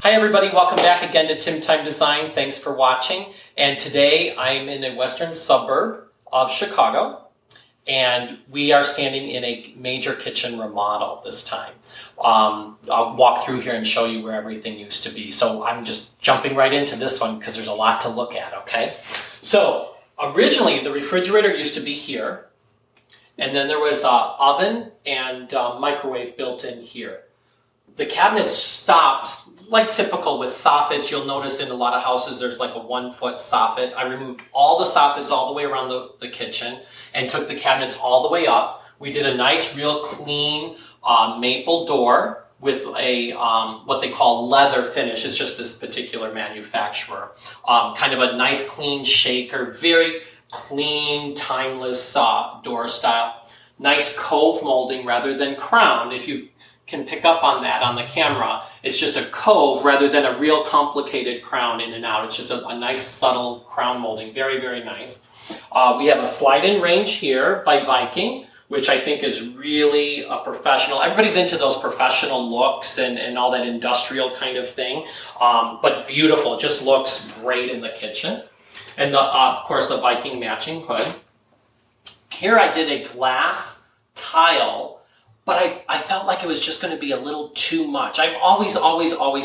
Hi everybody, welcome back again to Tim Time Design. Thanks for watching. And today I'm in a western suburb of Chicago, and we are standing in a major kitchen remodel this time. I'll walk through here and show you where everything used to be. So I'm just jumping right into this one because there's a lot to look at, okay? So originally the refrigerator used to be here, and then there was an oven and microwave built in here. The cabinets stopped, like typical with soffits. You'll notice in a lot of houses there's like a 1-foot soffit. I removed all the soffits all the way around the kitchen and took the cabinets all the way up. We did a nice, real clean maple door with a what they call leather finish. It's just this particular manufacturer. Kind of a nice clean shaker, very clean, timeless door style. Nice cove molding rather than crown. If you can pick up on that on the camera, it's just a cove rather than a real complicated crown in and out. It's just a nice subtle crown molding, very, very nice. We have a slide-in range here by Viking, which I think is really a professional. Everybody's into those professional looks and all that industrial kind of thing, but beautiful. It just looks great in the kitchen. And of course the Viking matching hood. Here I did a glass tile, but I felt like it was just going to be a little too much. I'm always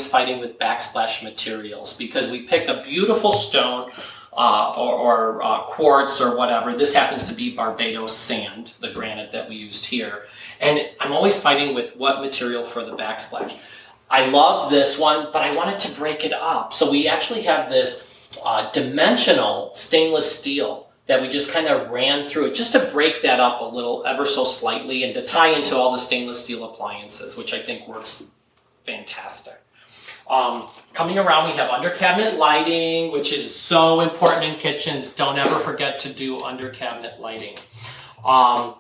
fighting with backsplash materials because we pick a beautiful stone or quartz or whatever. This happens to be Barbados sand, the granite that we used here. And I'm always fighting with what material for the backsplash. I love this one, but I wanted to break it up. So we actually have this dimensional stainless steel that we just kind of ran through it just to break that up a little, ever so slightly, and to tie into all the stainless steel appliances, which I think works fantastic. Coming around, we have under cabinet lighting, which is so important in kitchens. Don't ever forget to do under cabinet lighting. I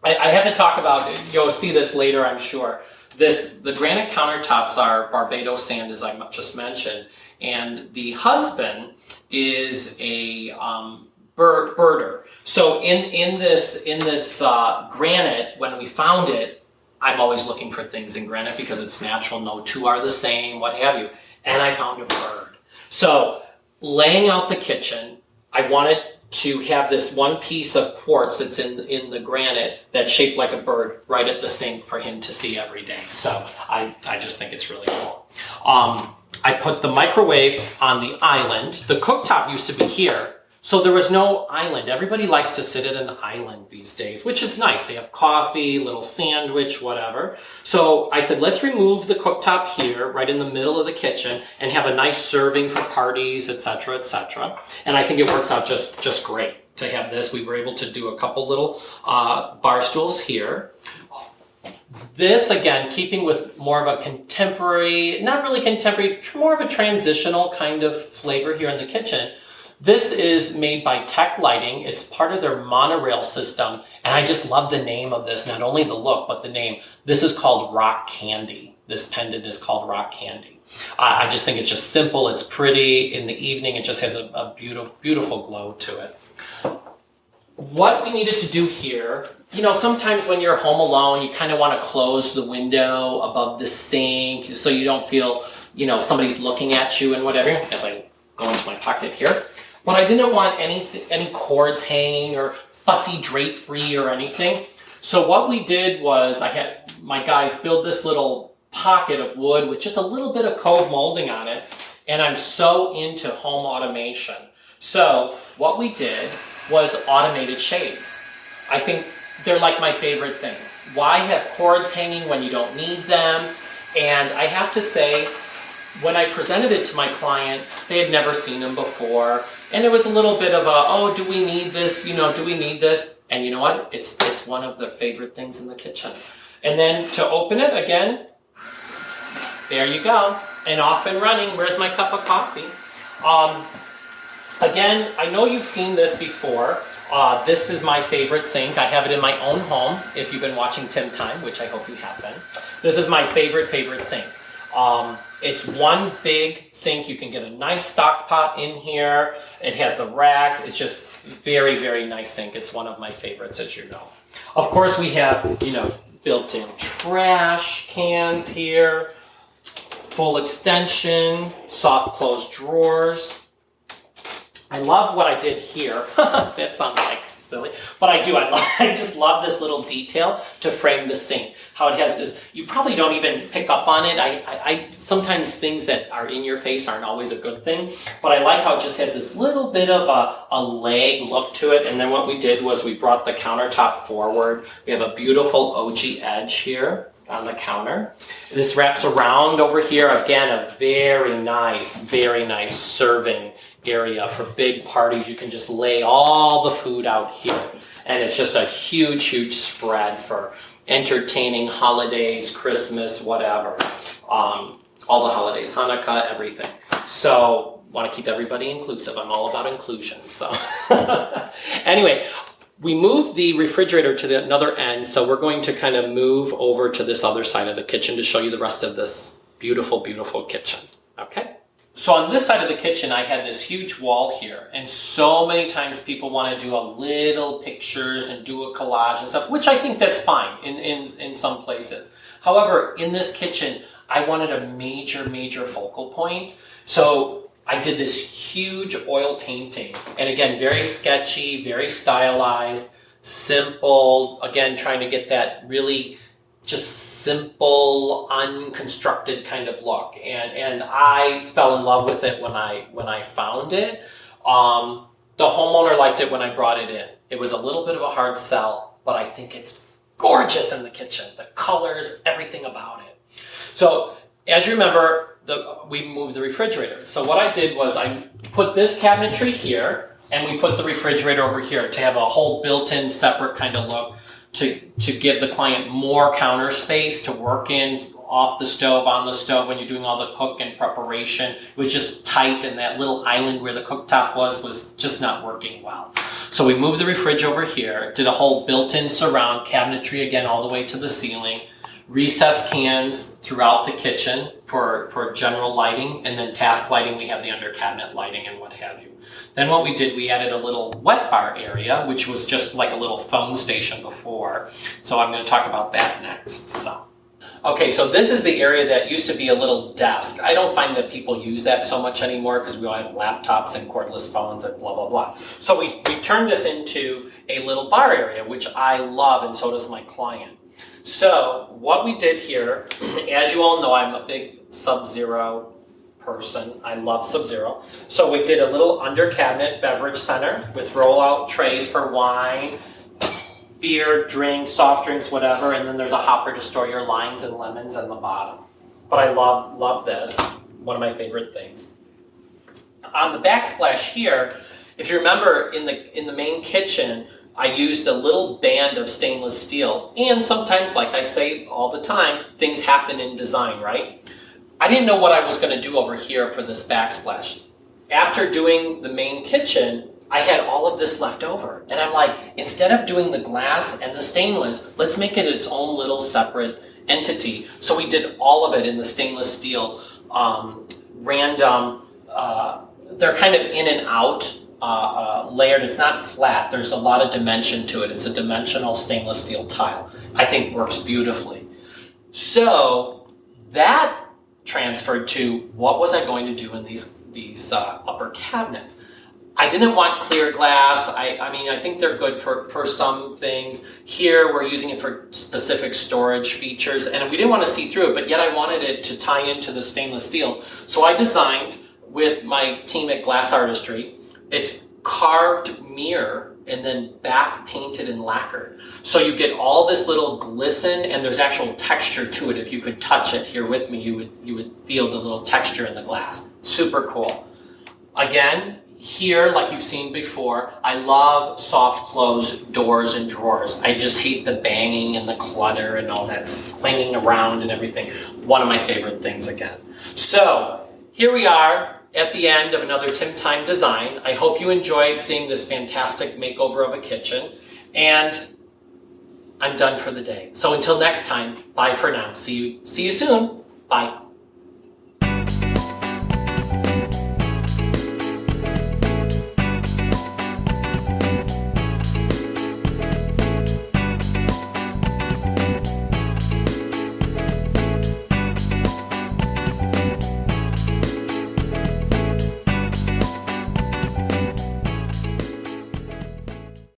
have to talk about, you'll see this later, I'm sure. The granite countertops are Barbados sand, as I just mentioned, and the husband is a birder. So in this granite, when we found it, I'm always looking for things in granite because it's natural. No two are the same, what have you. And I found a bird. So laying out the kitchen, I wanted to have this one piece of quartz that's in the granite that's shaped like a bird right at the sink for him to see every day. So I just think it's really cool. I put the microwave on the island. The cooktop used to be here, so there was no island. Everybody likes to sit at an island these days, which is nice. They have coffee, little sandwich, whatever. So I said, let's remove the cooktop here, right in the middle of the kitchen, and have a nice serving for parties, etc., etc. And I think it works out just great to have this. We were able to do a couple little bar stools here. This, again, keeping with more of a contemporary, not really contemporary, more of a transitional kind of flavor here in the kitchen. This is made by Tech Lighting. It's part of their monorail system, and I just love the name of this, not only the look, but the name. This is called Rock Candy. This pendant is called Rock Candy. I just think it's just simple, it's pretty. In the evening, it just has a beautiful, beautiful glow to it. What we needed to do here, you know, sometimes when you're home alone, you kind of want to close the window above the sink so you don't feel, you know, somebody's looking at you and whatever, as I go into my pocket here. But I didn't want any cords hanging or fussy drapery or anything. So what we did was I had my guys build this little pocket of wood with just a little bit of cove molding on it. And I'm so into home automation. So what we did was automated shades. I think they're like my favorite thing. Why have cords hanging when you don't need them? And I have to say, when I presented it to my client, they had never seen them before. And there was a little bit of a, oh, do we need this? You know, do we need this? And you know what? It's one of their favorite things in the kitchen. And then to open it again, there you go. And off and running. Where's my cup of coffee? Again, I know you've seen this before. This is my favorite sink. I have it in my own home, if you've been watching Tim Time, which I hope you have been. This is my favorite sink. It's one big sink. You can get a nice stock pot in here. It has the racks. It's just very, very nice sink. It's one of my favorites, as you know. Of course, we have, you know, built-in trash cans here. Full extension, soft close drawers. I love what I did here. That sounds like silly, but I do. I just love this little detail to frame the sink. How it has this, you probably don't even pick up on it. I sometimes things that are in your face aren't always a good thing, but I like how it just has this little bit of a leg look to it. And then what we did was we brought the countertop forward. We have a beautiful OG edge here on the counter. This wraps around over here. Again, a very nice serving area for big parties. You can just lay all the food out here. And it's just a huge spread for entertaining holidays, Christmas, whatever. All the holidays, Hanukkah, everything. So, want to keep everybody inclusive. I'm all about inclusion. So, anyway, we moved the refrigerator to the another end, so we're going to kind of move over to this other side of the kitchen to show you the rest of this beautiful kitchen. Okay? So on this side of the kitchen, I had this huge wall here, and so many times people want to do a little pictures and do a collage and stuff, which I think that's fine in some places. However, in this kitchen, I wanted a major focal point. So I did this huge oil painting, and again, very sketchy, very stylized, simple, again, trying to get that really just simple, unconstructed kind of look, and I fell in love with it when I found it. The homeowner liked it when I brought it in. It was a little bit of a hard sell, but I think it's gorgeous in the kitchen. The colors, everything about it. So as you remember, we moved the refrigerator. So what I did was I put this cabinetry here, and we put the refrigerator over here to have a whole built-in separate kind of look. To give the client more counter space to work in, off the stove, on the stove, when you're doing all the cook and preparation. It was just tight, and that little island where the cooktop was just not working well. So we moved the fridge over here, did a whole built-in surround cabinetry again all the way to the ceiling, recessed cans throughout the kitchen for general lighting, and then task lighting, we have the under cabinet lighting and what have you. Then what we did, we added a little wet bar area, which was just like a little phone station before. So I'm going to talk about that next. So, okay, so this is the area that used to be a little desk. I don't find that people use that so much anymore because we all have laptops and cordless phones and blah, blah, blah. So we turned this into a little bar area, which I love, and so does my client. So what we did here, as you all know, I'm a big Sub-Zero person. I love Sub-Zero. So we did a little under cabinet beverage center with rollout trays for wine, beer, drinks, soft drinks, whatever, and then there's a hopper to store your limes and lemons on the bottom. But I love this. One of my favorite things. On the backsplash here, if you remember in the main kitchen, I used a little band of stainless steel, and sometimes, like I say all the time, things happen in design, right? I didn't know what I was going to do over here for this backsplash. After doing the main kitchen, I had all of this left over, and I'm like, instead of doing the glass and the stainless, let's make it its own little separate entity. So we did all of it in the stainless steel, random, they're kind of in and out, layered. It's not flat. There's a lot of dimension to it. It's a dimensional stainless steel tile. I think works beautifully. So that transferred to what was I going to do in these upper cabinets. I didn't want clear glass. I mean, I think they're good for some things. Here, we're using it for specific storage features, and we didn't want to see through it, but yet I wanted it to tie into the stainless steel. So I designed, with my team at Glass Artistry, it's carved mirror and then back painted and lacquered. So you get all this little glisten, and there's actual texture to it. If you could touch it here with me, you would feel the little texture in the glass. Super cool. Again, here, like you've seen before, I love soft close doors and drawers. I just hate the banging and the clutter and all that clanging around and everything. One of my favorite things again. So here we are at the end of another Tim Time design. I hope you enjoyed seeing this fantastic makeover of a kitchen, and I'm done for the day. So until next time, bye for now. See you soon. Bye.